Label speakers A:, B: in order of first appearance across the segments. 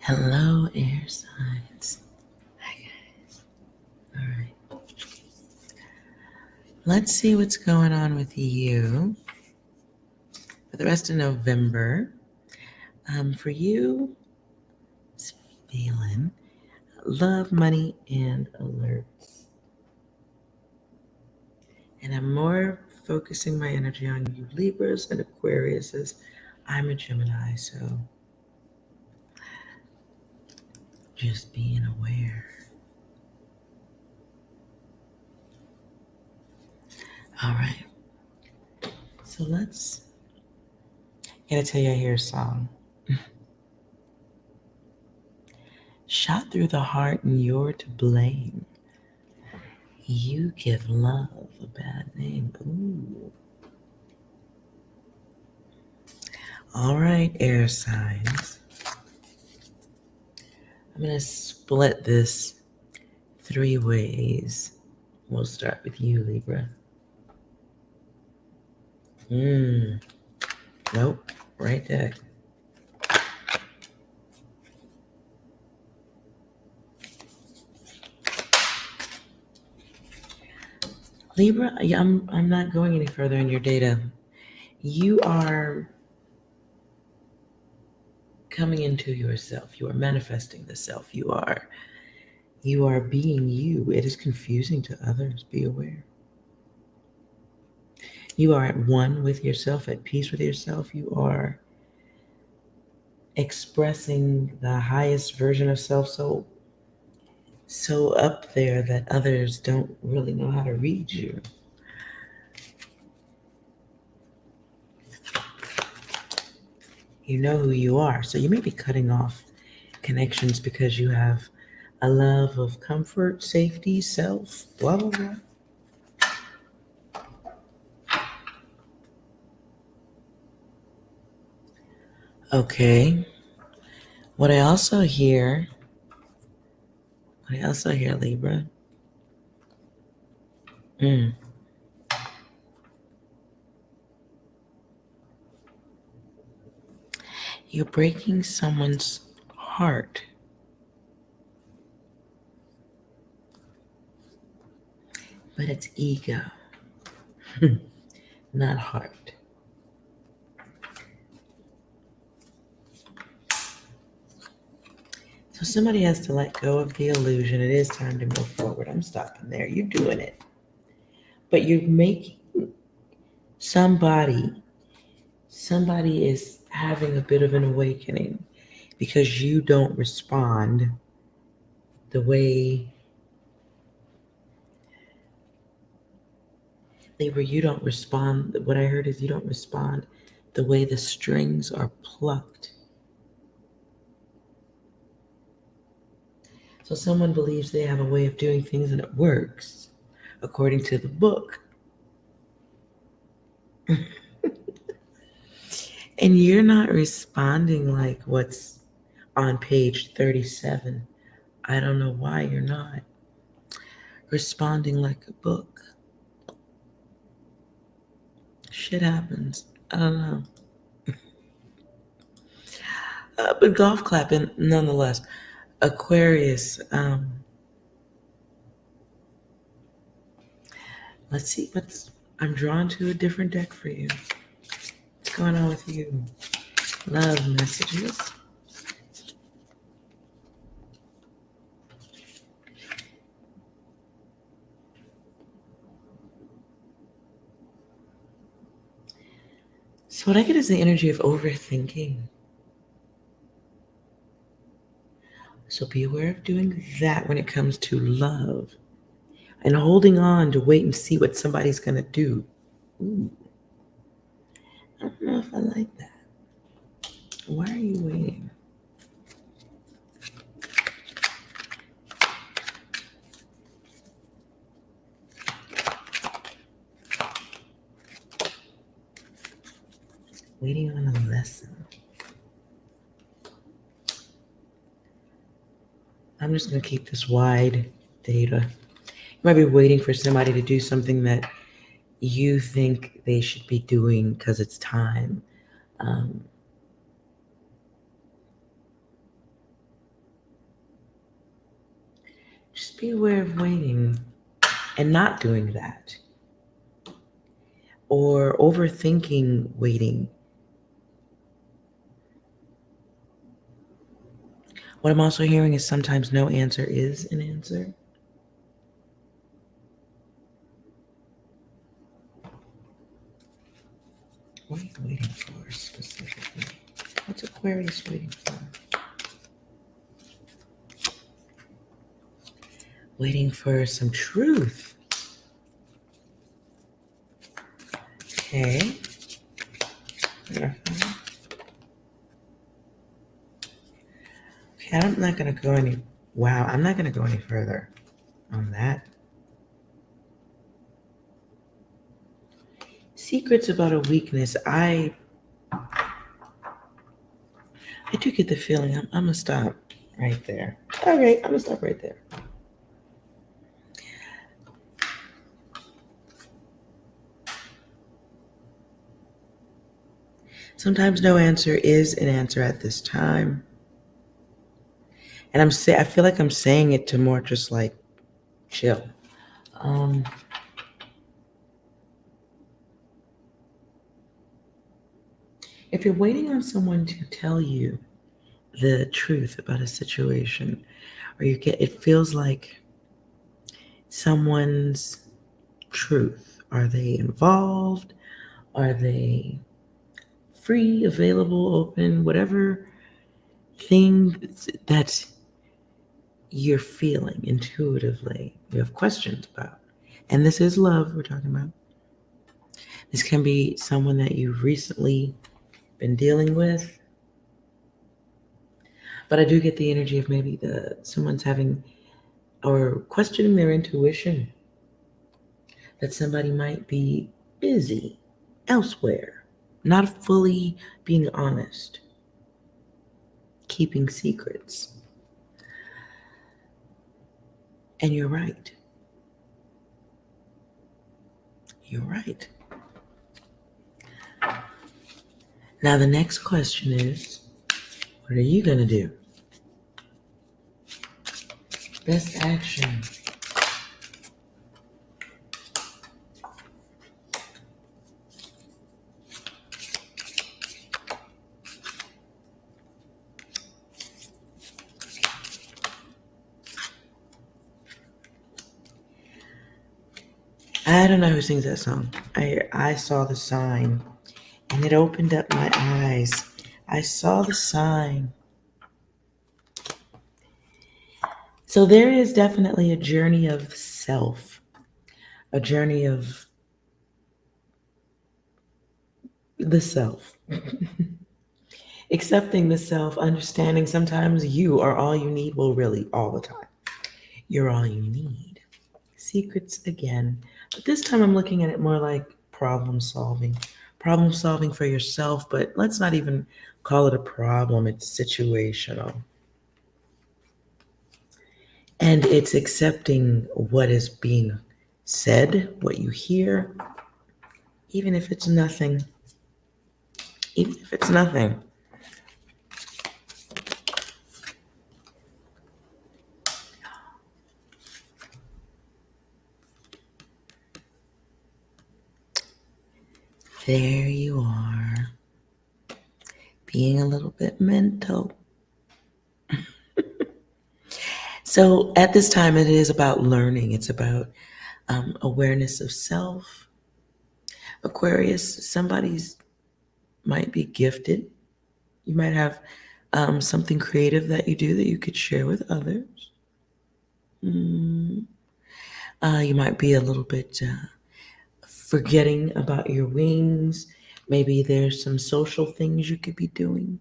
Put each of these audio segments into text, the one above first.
A: Hello, air signs. Hi, guys. All right. Let's see what's going on with you for the rest of November. For you, it's feeling love, money, and alerts. And I'm more focusing my energy on you, Libras and Aquariuses. I'm a Gemini, so just being aware. All right. So gotta tell you, I hear a song. Shot through the heart and you're to blame. You give love a bad name. Ooh. All right, air signs. I'm going to split this 3 ways. We'll start with you, Libra. Nope, right deck. Libra, I'm not going any further in your data. You are coming into yourself. You are manifesting the self. You are being you. It is confusing to others. Be aware. You are at one with yourself, at peace with yourself. You are expressing the highest version of self so up there that others don't really know how to read you. You know who you are. So you may be cutting off connections because you have a love of comfort, safety, self, blah, blah, blah. Okay. What I also hear, Libra. You're breaking someone's heart. But it's ego, not heart. So somebody has to let go of the illusion. It is time to move forward. I'm stopping there. You're doing it. But you're making somebody is having a bit of an awakening because you don't respond the way you don't respond. What I heard is you don't respond the way the strings are plucked. So someone believes they have a way of doing things and it works according to the book. And you're not responding like what's on page 37. I don't know why you're not responding like a book. Shit happens. I don't know. But golf clapping, nonetheless. Aquarius. Let's see I'm drawn to a different deck for you. What's going on with you? Love messages. So what I get is the energy of overthinking. So be aware of doing that when it comes to love. And holding on to wait and see what somebody's going to do. Ooh. I don't know if I like that. Why are you waiting? Waiting on a lesson. I'm just going to keep this wide data. You might be waiting for somebody to do something that you think they should be doing because it's time. Just be aware of waiting and not doing that, or overthinking waiting. What I'm also hearing is sometimes no answer is an answer. What are you waiting for specifically? What's Aquarius waiting for? Waiting for some truth. Okay. Okay, I'm not going to go any... Wow, I'm not going to go any further on that. Secrets about a weakness. I do get the feeling I'm going to stop right there. Okay, I'm going to stop right there. Sometimes no answer is an answer at this time. And I feel like I'm saying it to more just like chill. If you're waiting on someone to tell you the truth about a situation, or it feels like someone's truth. Are they involved? Are they free, available, open, whatever thing that you're feeling intuitively, you have questions about. And this is love we're talking about. This can be someone that you've recently been dealing with. But I do get the energy of maybe someone's having or questioning their intuition, that somebody might be busy elsewhere, not fully being honest, keeping secrets. And you're right. You're right. Now, the next question is, what are you going to do? Best action. I don't know who sings that song. I saw the sign and it opened up my eyes. I saw the sign. So there is definitely a journey of self, a journey of the self. Accepting the self, understanding sometimes you are all you need. Well, really, all the time. You're all you need. Secrets again. But this time I'm looking at it more like problem solving. Problem solving for yourself, but let's not even call it a problem. It's situational. And it's accepting what is being said, what you hear, even if it's nothing. Even if it's nothing. There you are, being a little bit mental. So at this time, it is about learning. It's about awareness of self. Aquarius, somebody's might be gifted. You might have something creative that you do that you could share with others. You might be a little bit forgetting about your wings. Maybe there's some social things you could be doing.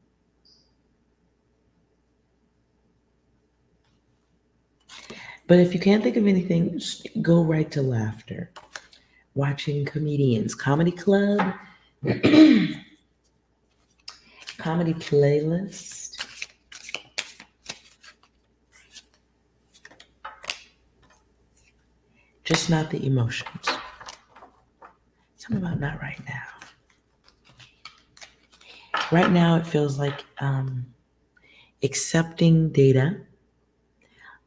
A: But if you can't think of anything, just go right to laughter. Watching comedians, comedy club, comedy playlist. Just not the emotions. Something about not right now. Right now, it feels like accepting data,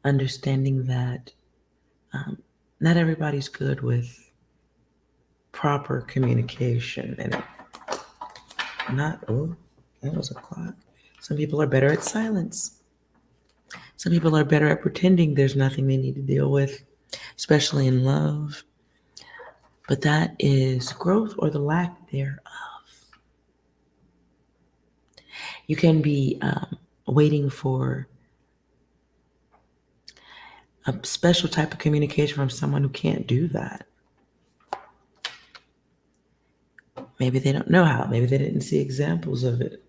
A: understanding that not everybody's good with proper communication. And not, oh, that was a clock. Some people are better at silence. Some people are better at pretending there's nothing they need to deal with, especially in love. But that is growth or the lack thereof. You can be waiting for a special type of communication from someone who can't do that. Maybe they don't know how. Maybe they didn't see examples of it.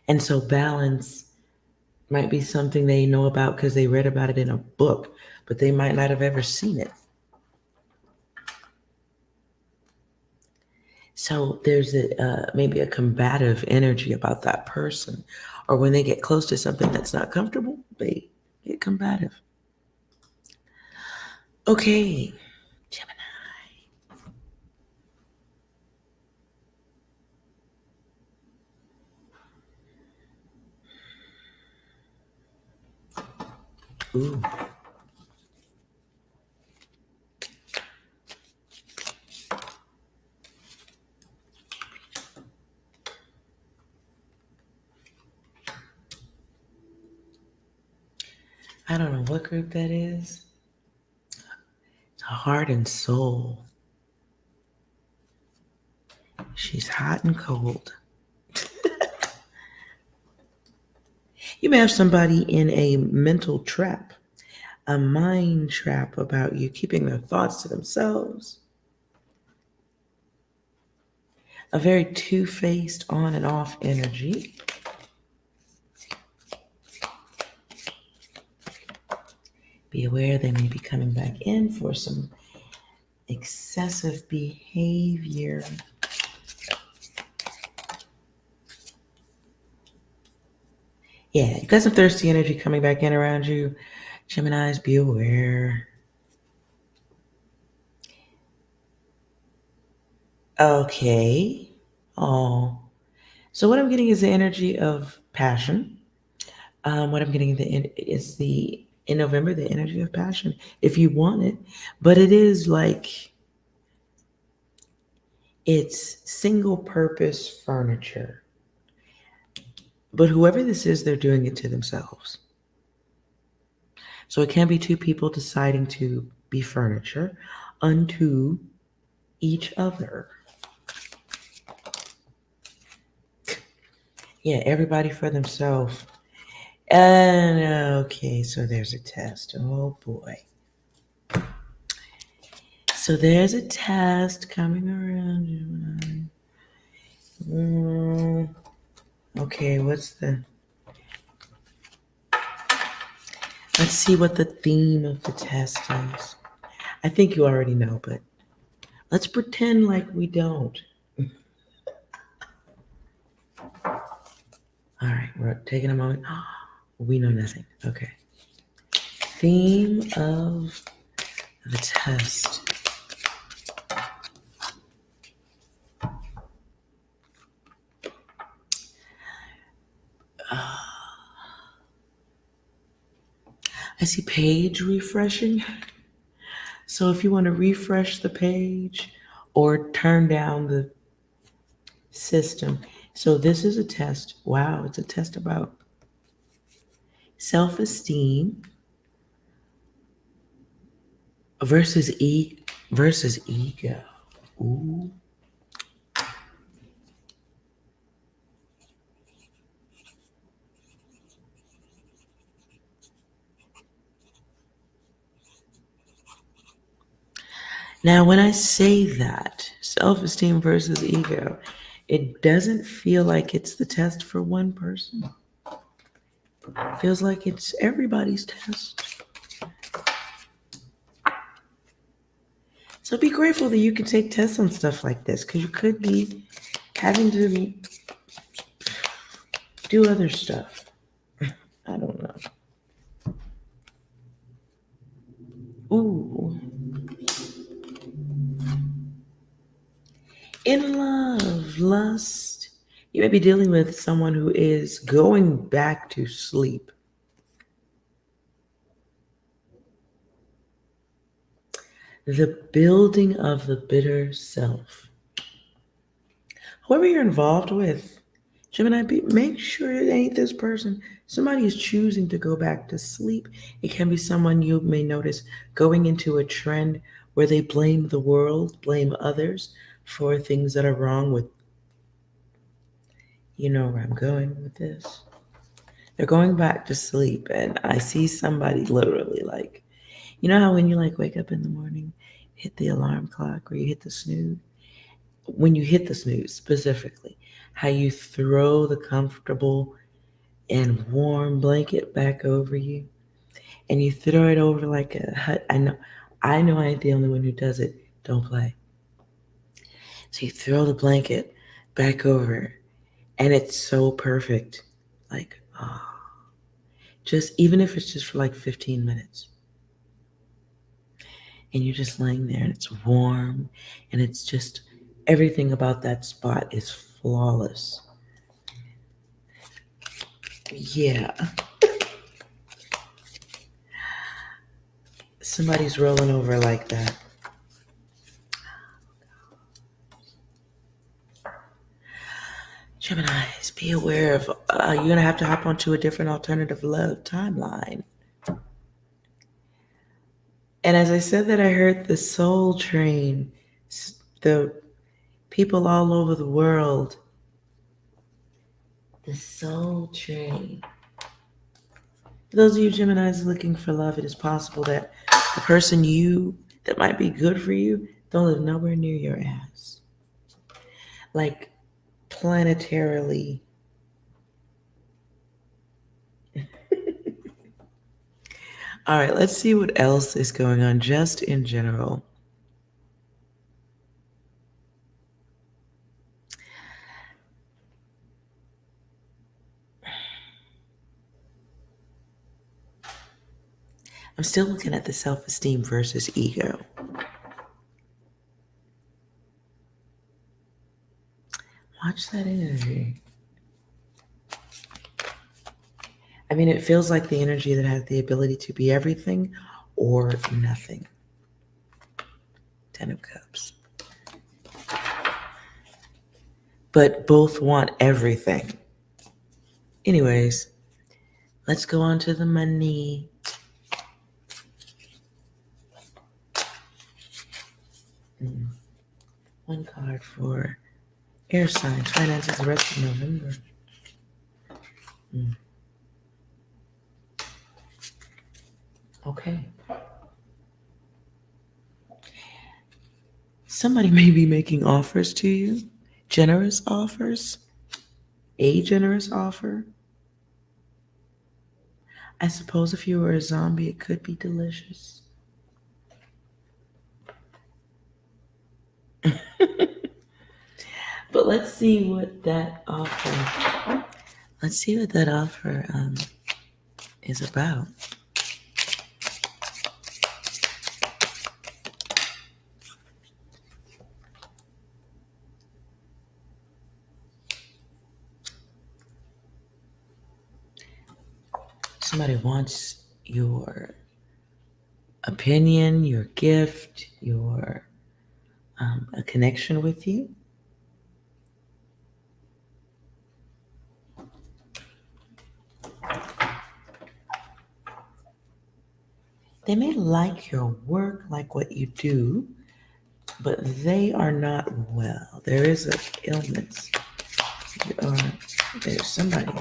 A: And so balance might be something they know about because they read about it in a book, but they might not have ever seen it. So there's maybe a combative energy about that person. Or when they get close to something that's not comfortable, they get combative. Okay, Gemini. Ooh. I don't know what group that is. It's Heart and Soul. She's hot and cold. You may have somebody in a mental trap, a mind trap about you, keeping their thoughts to themselves. A very two-faced on and off energy. Be aware they may be coming back in for some excessive behavior. Yeah, you got some thirsty energy coming back in around you. Geminis, be aware. Okay. Oh. So what I'm getting is the energy of passion. What I'm getting is in November, the energy of passion, if you want it. But it is like, it's single purpose furniture. But whoever this is, they're doing it to themselves. So it can be two people deciding to be furniture unto each other. Yeah, everybody for themselves. And okay, so there's a test. Oh boy. So there's a test coming around. Okay, let's see what the theme of the test is. I think you already know, but let's pretend like we don't. All right, we're taking a moment. We know nothing. Okay. Theme of the test. I see page refreshing. So if you want to refresh the page or turn down the system. So this is a test. Wow, it's a test about self-esteem versus ego. Ooh. Now, when I say that, self-esteem versus ego, it doesn't feel like it's the test for one person. It feels like it's everybody's test. So be grateful that you can take tests on stuff like this, because you could be having to do other stuff. I don't know. Ooh. In love, lust, you may be dealing with someone who is going back to sleep. The building of the bitter self. Whoever you're involved with, Gemini, make sure it ain't this person. Somebody is choosing to go back to sleep. It can be someone you may notice going into a trend where they blame the world, blame others for things that are wrong with, you know where I'm going with this. They're going back to sleep, and I see somebody literally like, you know how when you like wake up in the morning, hit the alarm clock or you hit the snooze? When you hit the snooze specifically, how you throw the comfortable and warm blanket back over you and you throw it over like a hut. I know I ain't the only one who does it. Don't play. So you throw the blanket back over and it's so perfect. Like, oh, just even if it's just for like 15 minutes. And you're just laying there and it's warm and it's just everything about that spot is flawless. Yeah. Somebody's rolling over like that. Geminis, be aware of you're going to have to hop onto a different alternative love timeline. And as I said that, I heard the soul train, the people all over the world. The soul train. For those of you Geminis looking for love, it is possible that the person that might be good for you don't live nowhere near your ass. Like planetarily. All right, let's see what else is going on just in general. I'm still looking at the self-esteem versus ego. Watch that energy. I mean, it feels like the energy that has the ability to be everything or nothing. 10 of Cups. But both want everything. Anyways, let's go on to the money. One card for air signs, finances, the rest of November. Okay. Somebody may be making offers to you, generous offers, a generous offer. I suppose if you were a zombie, it could be delicious. But let's see what that offer. Let's see what that offer is about. Somebody wants your opinion, your gift, your a connection with you. They may like your work, like what you do, but they are not well. There is an illness. There's somebody.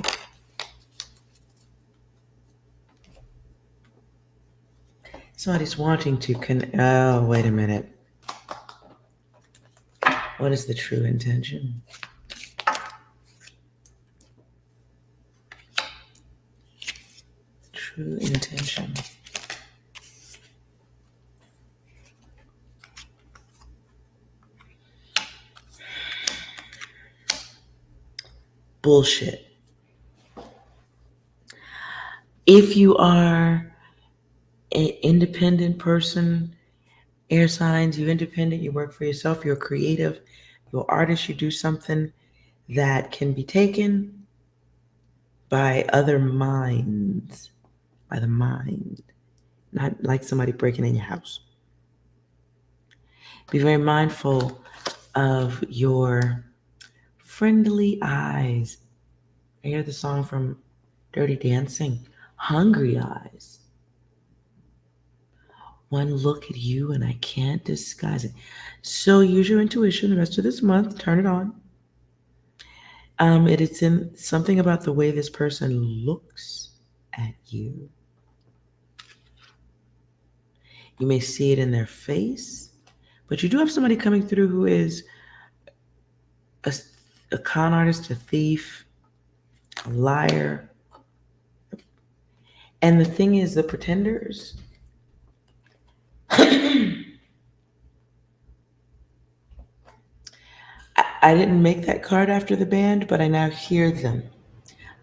A: Somebody's wanting to oh, wait a minute. What is the true intention? True intention. Bullshit. If you are an independent person, air signs, you're independent, you work for yourself, you're creative, you're an artist, you do something that can be taken by other minds, by the mind, not like somebody breaking in your house. Be very mindful of your friendly eyes. I hear the song from Dirty Dancing, Hungry Eyes. One look at you and I can't disguise it. So use your intuition the rest of this month. Turn it on. It is in something about the way this person looks at you. You may see it in their face, but you do have somebody coming through who is a, a con artist, a thief, a liar. And the thing is, the pretenders, I didn't make that card after the band, but I now hear them.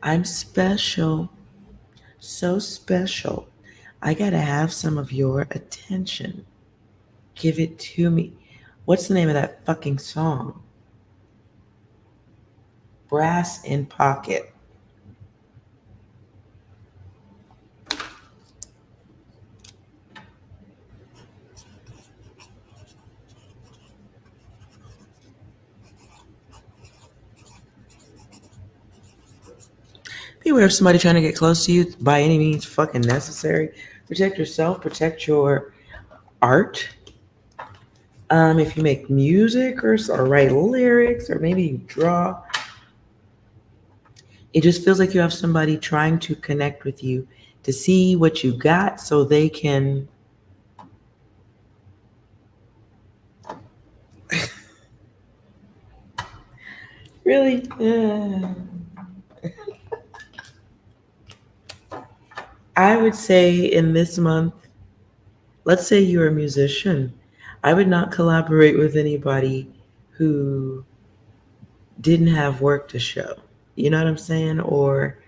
A: I'm special, so special. I gotta have some of your attention. Give it to me. What's the name of that fucking song? Brass in Pocket. Beware of somebody trying to get close to you by any means fucking necessary. Protect yourself, protect your art. If you make music or write lyrics or maybe you draw, it just feels like you have somebody trying to connect with you to see what you got so they can really. I would say in this month, let's say you're a musician, I would not collaborate with anybody who didn't have work to show. You know what I'm saying? Or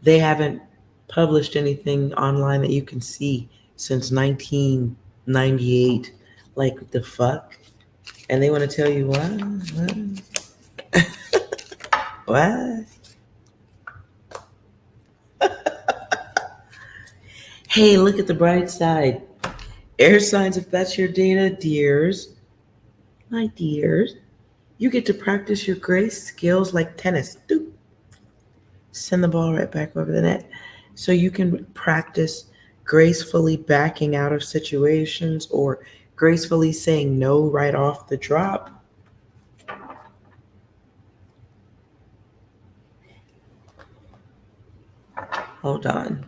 A: they haven't published anything online that you can see since 1998. Like, the fuck? And they want to tell you what? What? Hey, look at the bright side. Air signs, if that's your data, dears, my dears, you get to practice your grace skills like tennis. Doop. Send the ball right back over the net. So you can practice gracefully backing out of situations or gracefully saying no right off the drop. Hold on.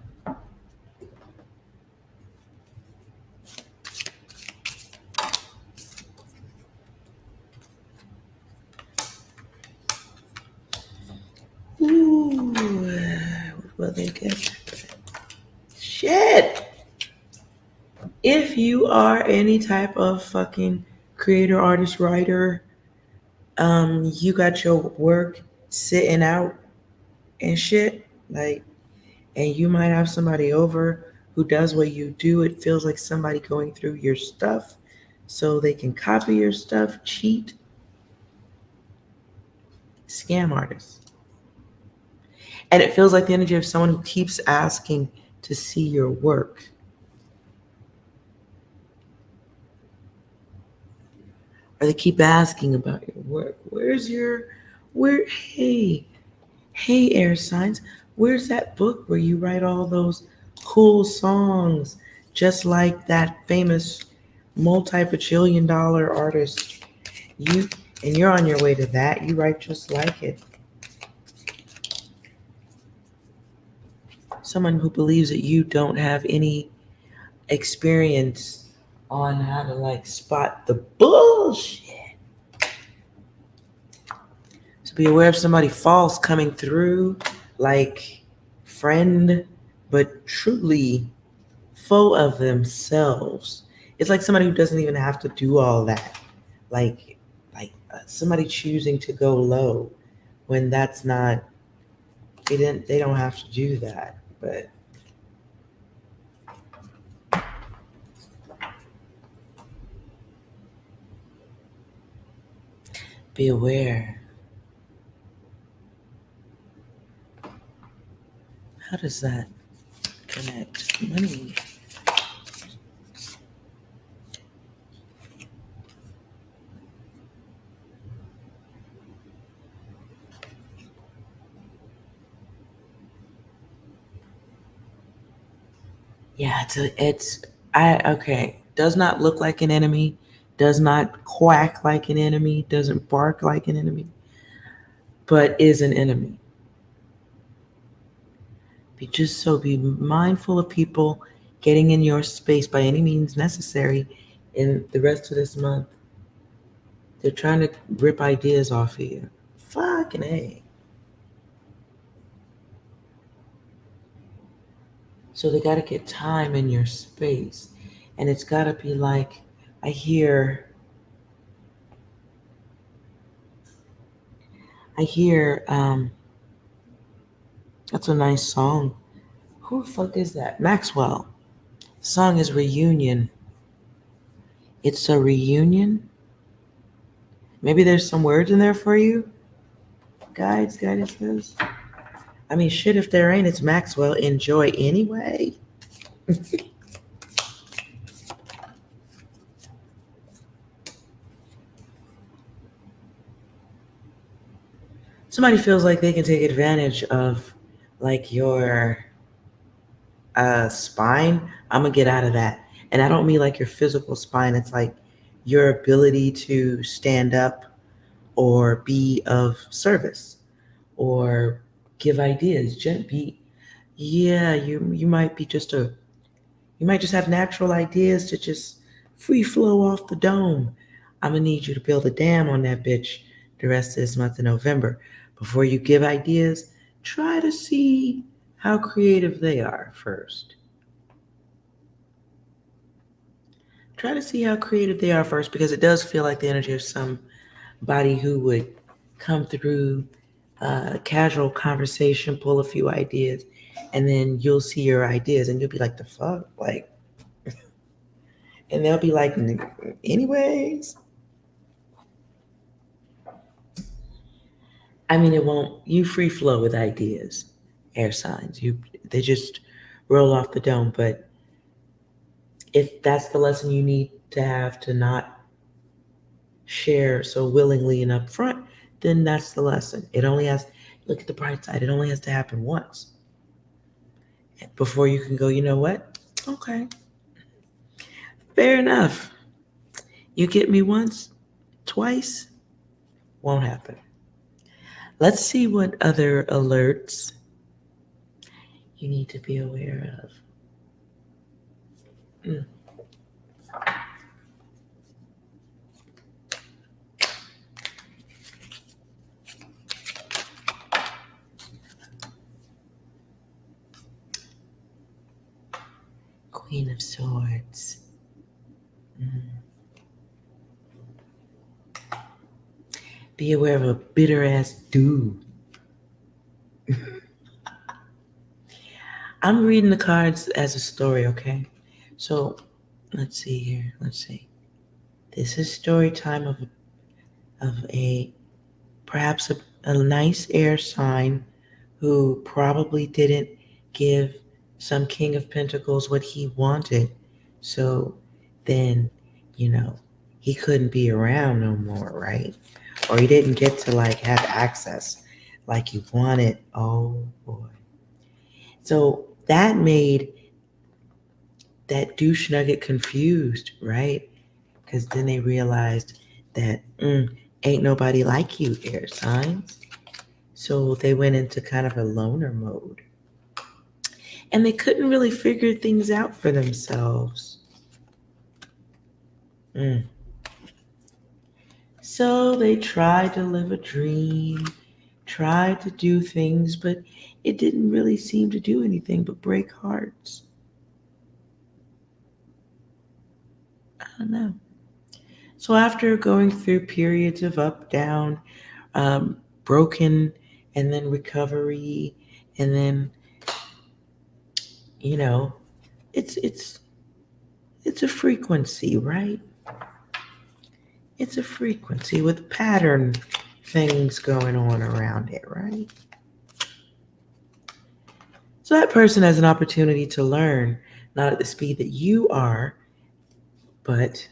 A: Ooh, what will they get? Shit! If you are any type of fucking creator, artist, writer, you got your work sitting out and shit, like, and you might have somebody over who does what you do. It feels like somebody going through your stuff so they can copy your stuff, cheat, scam artists. And it feels like the energy of someone who keeps asking to see your work. Or they keep asking about your work. Hey, air signs, where's that book where you write all those cool songs just like that famous multi-bajillion dollar artist? You're on your way to that. You write just like it. Someone who believes that you don't have any experience on how to like spot the bullshit. So be aware of somebody false coming through, like friend, but truly full of themselves. It's like somebody who doesn't even have to do all that. Like somebody choosing to go low when that's not. They don't have to do that, but. Be aware. How does that connect? Money. Yeah, okay. Does not look like an enemy, does not quack like an enemy, doesn't bark like an enemy, but is an enemy. Be mindful of people getting in your space by any means necessary in the rest of this month. They're trying to rip ideas off of you. Fucking A. So they got to get time in your space. And it's got to be like, I hear, I hear, that's a nice song. Who the fuck is that? Maxwell. The song is Reunion. It's a reunion. Maybe there's some words in there for you. Guidances. I mean, shit, if there ain't, it's Maxwell. Enjoy anyway. Somebody feels like they can take advantage of like your spine. I'm gonna get out of that. And I don't mean like your physical spine. It's like your ability to stand up or be of service or give ideas. Yeah, you might be you might just have natural ideas to just free flow off the dome. I'm gonna need you to build a dam on that bitch the rest of this month of November. Before you give ideas, try to see how creative they are first. Try to see how creative they are first because it does feel like the energy of somebody who would come through casual conversation, pull a few ideas, and then you'll see your ideas and you'll be like, the fuck? Like, and they'll be like, anyways. I mean, it won't, you free flow with ideas, air signs. They just roll off the dome. But if that's the lesson you need to have to not share so willingly and upfront, then that's the lesson. It only has, look at the bright side, it only has to happen once before you can go, you know what? Okay, fair enough. You get me once, twice, won't happen. Let's see what other alerts you need to be aware of. Mm. Queen of Swords. Mm. Be aware of a bitter ass dude. I'm reading the cards as a story, okay? So let's see here. Let's see. This is story time of a perhaps a nice air sign who probably didn't give some King of Pentacles what he wanted. So then, you know, he couldn't be around no more, right? Or he didn't get to like have access like he wanted. Oh boy. So that made that douche nugget confused, right? Because then they realized that ain't nobody like you, air signs. So they went into kind of a loner mode. And they couldn't really figure things out for themselves. Mm. So they tried to live a dream, tried to do things, but it didn't really seem to do anything but break hearts. I don't know. So after going through periods of up, down, broken, and then recovery, and then you know, it's it's a frequency, right? It's a frequency with pattern things going on around it, right? So that person has an opportunity to learn, not at the speed that you are, but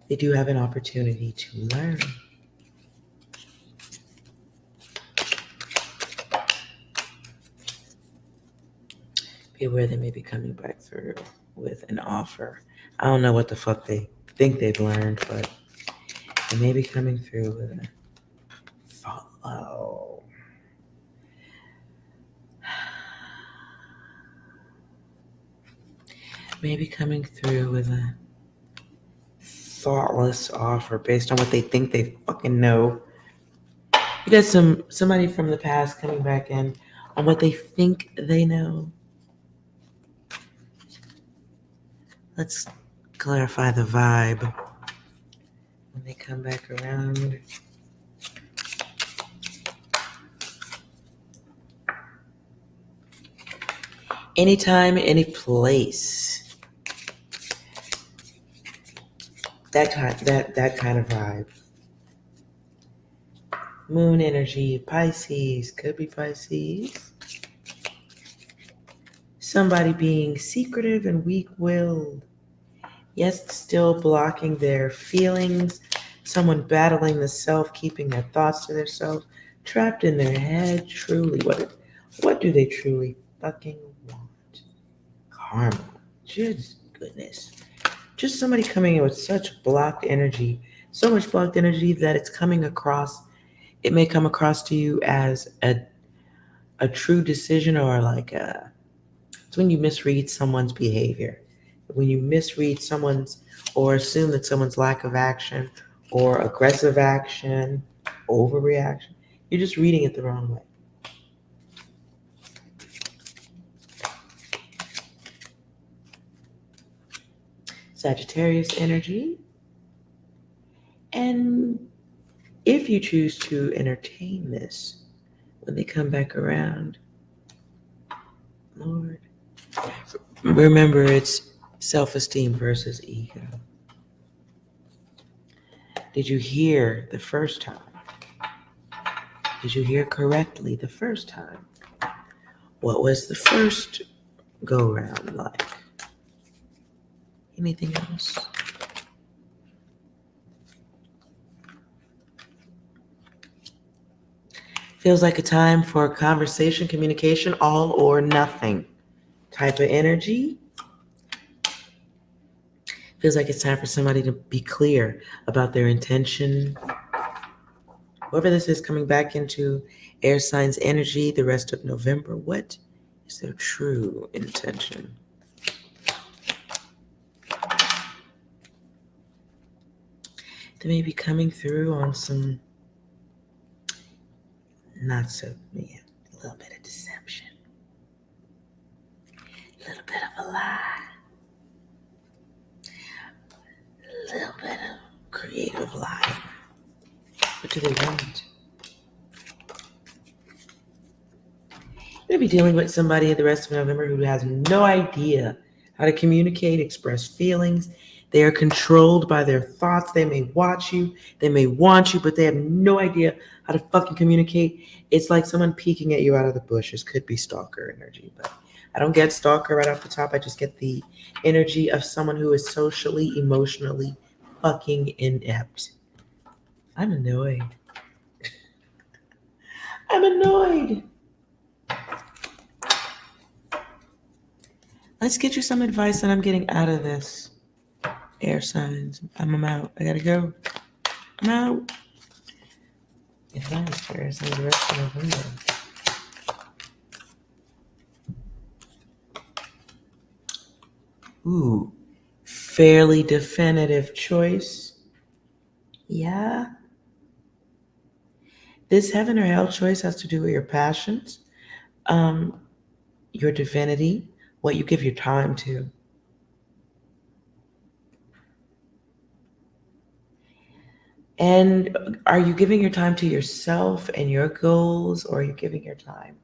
A: they do have an opportunity to learn. Be aware they may be coming back through with an offer. I don't know what the fuck they think they've learned, but they may be coming through with a follow. Maybe coming through with a thoughtless offer based on what they think they fucking know. You got somebody from the past coming back in on what they think they know. Let's clarify the vibe when they come back around. Anytime, any place. That kind of vibe. Moon energy, Pisces, could be Pisces. Somebody being secretive and weak-willed, yet still blocking their feelings. Someone battling the self, keeping their thoughts to themselves, trapped in their head. Truly, what do they truly fucking want? Karma. Just goodness. Just somebody coming in with such blocked energy, so much blocked energy that it's coming across. It may come across to you as a true decision, or it's when you misread someone's behavior. When you misread someone's, or assume that someone's lack of action or aggressive action, overreaction, you're just reading it the wrong way. Sagittarius energy. And if you choose to entertain this, when they come back around, Lord, remember it's self-esteem versus ego. Did you hear the first time? Did you hear correctly the first time? What was the first go-round like? Anything else? Feels like a time for conversation, communication, all or nothing type of energy. Feels like it's time for somebody to be clear about their intention. Whoever this is coming back into air signs energy the rest of November, what is their true intention? They may be coming through on some a little bit of deception, a little bit of a lie, a little bit of creative lying. What do they want? You're going to be dealing with somebody the rest of November who has no idea how to communicate, express feelings. They are controlled by their thoughts. They may watch you. They may want you, but they have no idea how to fucking communicate. It's like someone peeking at you out of the bushes. Could be stalker energy, but I don't get stalker right off the top. I just get the energy of someone who is socially, emotionally fucking inept. I'm annoyed. I'm annoyed. Let's get you some advice that I'm getting out of this. Air signs. I'm out. I gotta go. I'm out. Advice for air signs the rest of November. Ooh. Fairly definitive choice. Yeah. This heaven or hell choice has to do with your passions, your divinity, what you give your time to. And are you giving your time to yourself and your goals, or are you giving your time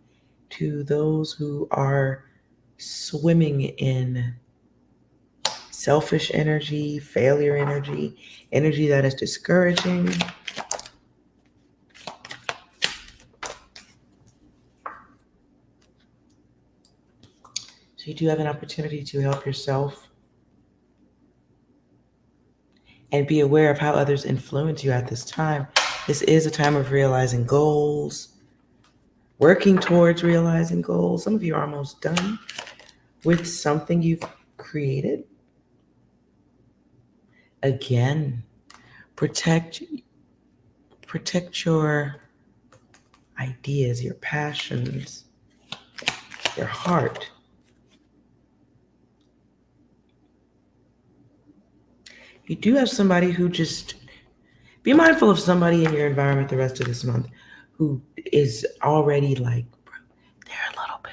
A: to those who are swimming in selfish energy, failure energy, energy that is discouraging? So you do have an opportunity to help yourself and be aware of how others influence you at this time. This is a time of realizing goals, working towards realizing goals. Some of you are almost done. with something you've created. Again, protect your ideas, your passions, your heart. You do have somebody who just be mindful of somebody in your environment the rest of this month who is already like they're a little bit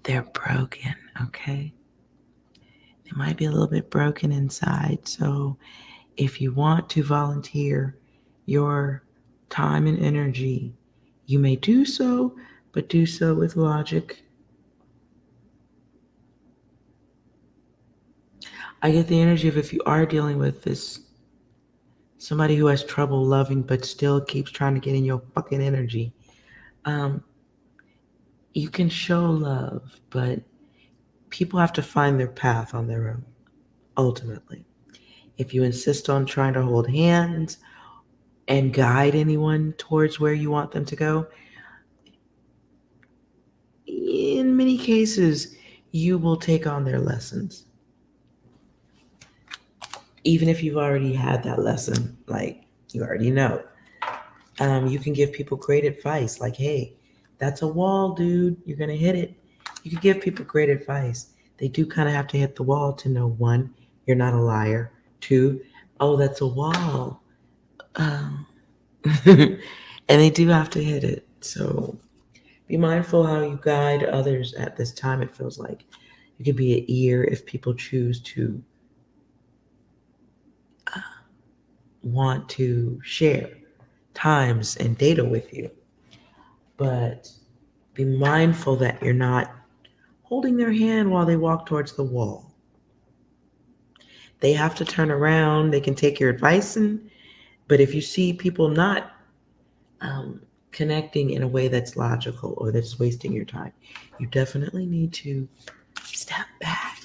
A: they're broken, okay? They might be a little bit broken inside. So if you want to volunteer your time and energy, you may do so, but do so with logic. I get the energy of if you are dealing with this, somebody who has trouble loving but still keeps trying to get in your fucking energy, you can show love, but people have to find their path on their own, ultimately. If you insist on trying to hold hands and guide anyone towards where you want them to go, in many cases, you will take on their lessons. Even if you've already had that lesson, like you already know. You can give people great advice, like, hey, that's a wall, dude. You're going to hit it. You can give people great advice. They do kind of have to hit the wall to know, one, you're not a liar. Two, oh, that's a wall. And they do have to hit it. So be mindful how you guide others at this time. It feels like you could be an ear if people choose to want to share times and data with you. But be mindful that you're not holding their hand while they walk towards the wall. They have to turn around. They can take your advice, but if you see people not connecting in a way that's logical or that's wasting your time, you definitely need to step back.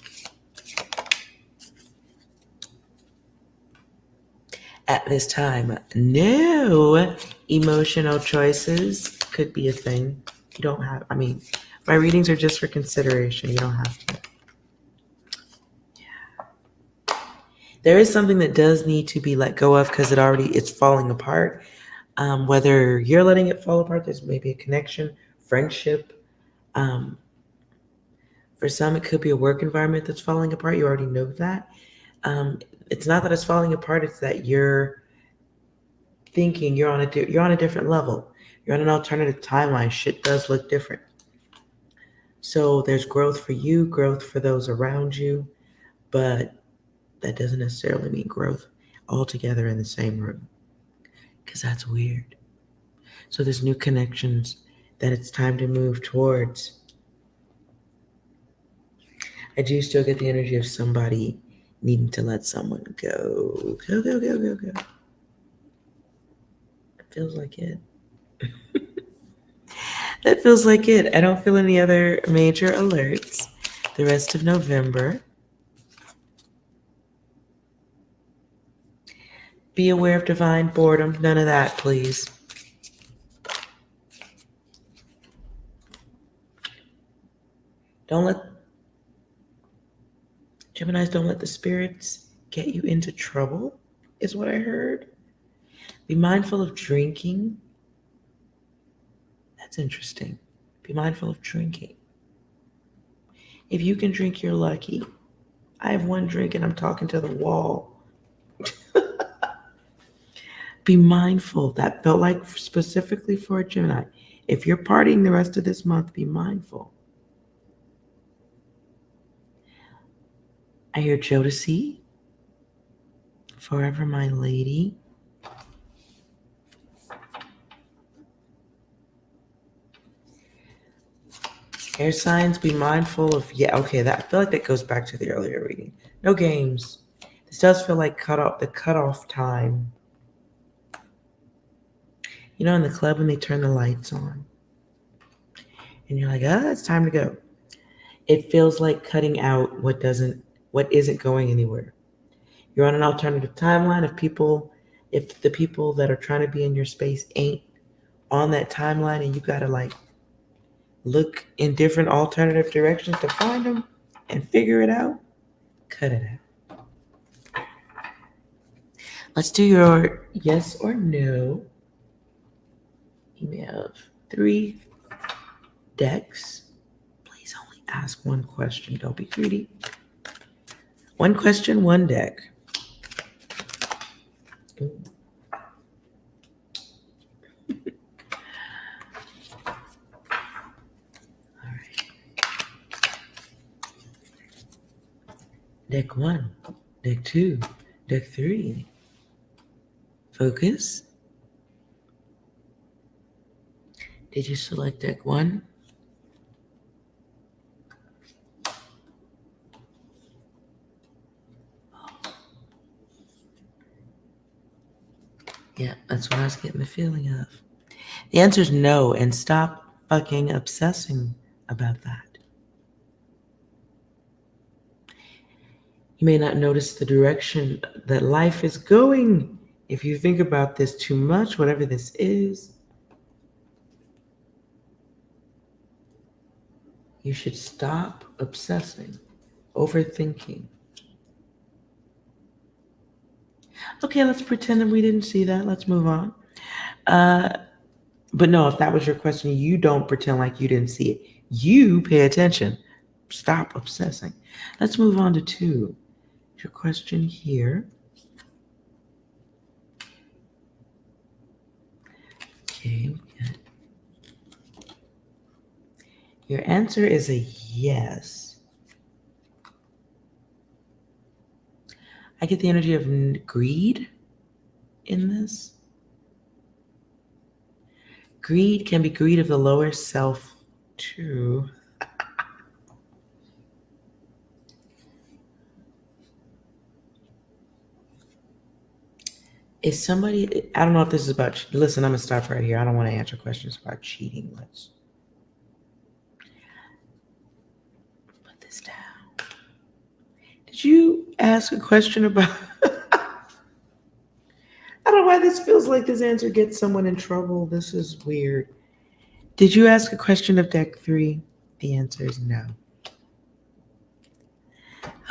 A: At this time, no emotional choices could be a thing. You don't have, my readings are just for consideration. You don't have to. Yeah. There is something that does need to be let go of because it's falling apart. Whether you're letting it fall apart, there's maybe a connection, friendship. For some, it could be a work environment that's falling apart. You already know that. It's not that it's falling apart. It's that you're thinking you're on a different level. You're on an alternative timeline. Shit does look different. So there's growth for you, growth for those around you, but that doesn't necessarily mean growth all together in the same room, because that's weird. So there's new connections that it's time to move towards. I do still get the energy of somebody needing to let someone go. Go, go, go, go, go. It feels like it. That feels like it. I don't feel any other major alerts the rest of November. Be aware of divine boredom. None of that, please. Geminis, don't let the spirits get you into trouble, is what I heard. Be mindful of drinking. That's interesting. Be mindful of drinking. If you can drink, you're lucky. I have one drink and I'm talking to the wall. Be mindful. That felt like specifically for a Gemini. If you're partying the rest of this month, be mindful. I hear Jodeci. Forever my lady. Air signs, be mindful of, I feel like that goes back to the earlier reading. No games. This does feel like the cutoff time. You know, in the club when they turn the lights on. And you're like, it's time to go. It feels like cutting out what isn't going anywhere. You're on an alternative timeline. If the people that are trying to be in your space ain't on that timeline and you gotta look in different alternative directions to find them, and figure it out, cut it out. Let's do your yes or no. You may have 3 decks. Please only ask one question. Don't be greedy. 1 question, 1 deck. Ooh. All right. Deck 1, deck 2, deck 3. Focus. Did you select deck 1? Yeah, that's what I was getting the feeling of. The answer is no, and stop fucking obsessing about that. You may not notice the direction that life is going if you think about this too much, whatever this is. You should stop obsessing, overthinking. Okay, let's pretend that we didn't see that. Let's move on. But no, if that was your question, you don't pretend like you didn't see it. You pay attention. Stop obsessing. Let's move on to 2. Your question here. Okay, good. Your answer is a yes. I get the energy of greed in this. Greed can be greed of the lower self too. Is somebody, I don't know if this is about, listen, I'm going to stop right here. I don't want to answer questions about cheating. Let's put this down. Did you ask a question about, I don't know why this feels like this answer gets someone in trouble. This is weird. Did you ask a question of deck 3? The answer is no.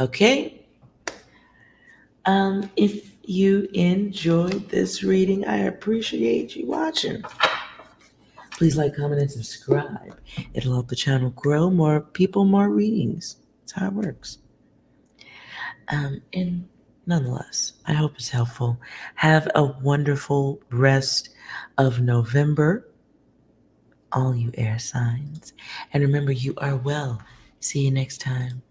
A: Okay. If you enjoyed this reading, I appreciate you watching. Please like, comment, and subscribe. It'll help the channel grow. More people, more readings. That's how it works. And nonetheless, I hope it's helpful. Have a wonderful rest of November, all you air signs. And remember, you are well. See you next time.